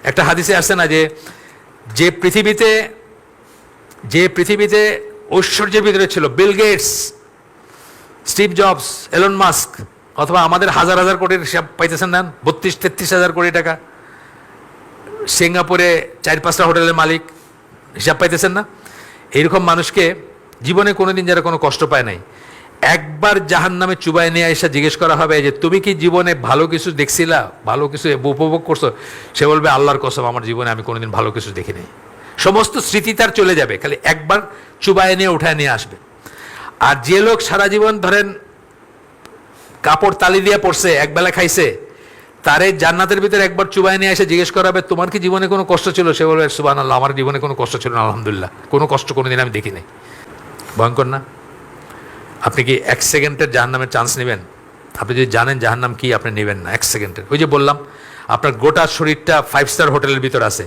একটা হাদিসে আসছে না যে যে পৃথিবীতে যে পৃথিবীতে ঐশ্বর্যের ভিতরে ছিল Bill Gates, Steve Jobs, Elon Musk, অথবা আমাদের হাজার হাজার কোটির হিসাব পাইতেছেন না, 32-33 হাজার কোটি টাকা, সিঙ্গাপুরে 4-5টা হোটেলের মালিক, হিসাব পাইতেছেন না? এইরকম মানুষকে জীবনে কোনোদিন যারা কোনো কষ্ট পায় নাই, একবার জাহান্নামে চুবায় নিয়ে এসে জিজ্ঞেস করা হবে যে তুমি কি জীবনে ভালো কিছু দেখছিলা, ভালো কিছু উপভোগ করছো? সে বলবে আল্লাহর কসম আমার জীবনে আমি কোনোদিন ভালো কিছু দেখিনি। সমস্ত স্মৃতি তার চলে যাবে, খালি একবার চুবায় নিয়ে উঠায় নিয়ে আসবে। আর যে লোক সারা জীবন ধরেন কাপড় তালি দিয়ে পড়ছে, একবেলা খাইছে, তারে জান্নাতের ভিতরে একবার চুবাই নিয়ে এসে জিজ্ঞেস করা হবে তোমার কি জীবনে কোনো কষ্ট ছিল? সে বলবে সুবহানাল্লাহ, আমার জীবনে কোনো কষ্ট ছিল না, আলহামদুলিল্লাহ, কোনো কষ্ট কোনোদিন আমি দেখি নাই। ভয়ঙ্কর না? আপনি কি 1 সেকেন্ডের জাহান্নামের চান্স নেবেন? আপনি যদি জানেন জাহান্নাম কি, আপনি নেবেন না 1 সেকেন্ডের। ওই যে বললাম আপনার গোটা শরীরটা 5 স্টার হোটেলের ভিতর আছে,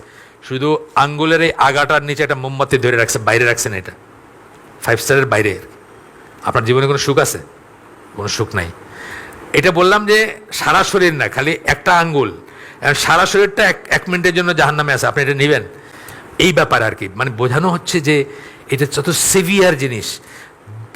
শুধু আঙ্গুলের এই আগাটার নিচে একটা মোমবাতি ধরে রাখছে, বাইরে রাখছেন, এটা 5 স্টারের বাইরে। আপনার জীবনে কোনো সুখ আছে? কোনো সুখ নাই। এটা বললাম যে সারা শরীর না, খালি একটা আঙ্গুল, সারা শরীরটা 1 মিনিটের জন্য জাহান্নামে আছে, আপনি এটা নেবেন? এই ব্যাপার আর কি, মানে বোঝানো হচ্ছে যে এটা যত সিভিয়ার জিনিস।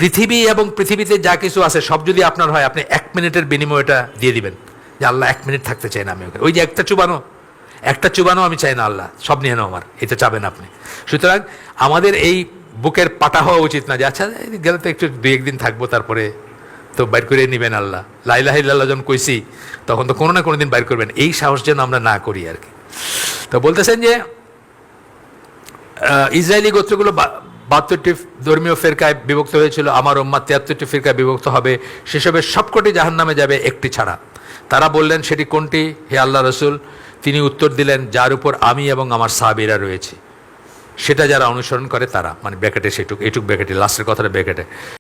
পৃথিবী এবং পৃথিবীতে যা কিছু আছে সব যদি আপনার হয়, আপনি 1 মিনিটের বিনিময়টা দিয়ে দিবেন যে আল্লাহ 1 মিনিট থাকতে চাই না আমি ওখানে। ওই যে একটা চুবানো আমি চাই না, আল্লাহ সব নিয়ে নাও আমার, এটা চাবেন আপনি। সুতরাং আমাদের এই বুকের পাটা হওয়া উচিত না যে আচ্ছা গেলে তো একটু 2-1 দিন থাকবো, তারপরে তো বাইর করে নেবেন আল্লাহ। লা ইলাহা ইল্লাল্লাহ যখন কইছি তখন তো কোনো না কোনো দিন বাইর করবেন, এই সাহস যেন আমরা না করি আর কি। তো বলতেছেন যে ইসরায়েলি গোত্রগুলো 72টি ধর্মীয় ফিরকায় বিভক্ত হয়েছিল, আমার উম্মাত 73টি ফিরকায় বিভক্ত হবে, সেসবের সবকটি জাহান্নামে যাবে একটি ছাড়া। তারা বললেন সেটি কোনটি হে আল্লাহ রসুল? তিনি উত্তর দিলেন যার উপর আমি এবং আমার সাহাবীরা রয়েছে, সেটা যারা অনুসরণ করে তারা, মানে ব্র্যাকেটে সেটুক, এইটুক ব্র্যাকেটে, লাস্টের কথাটা ব্র্যাকেটে।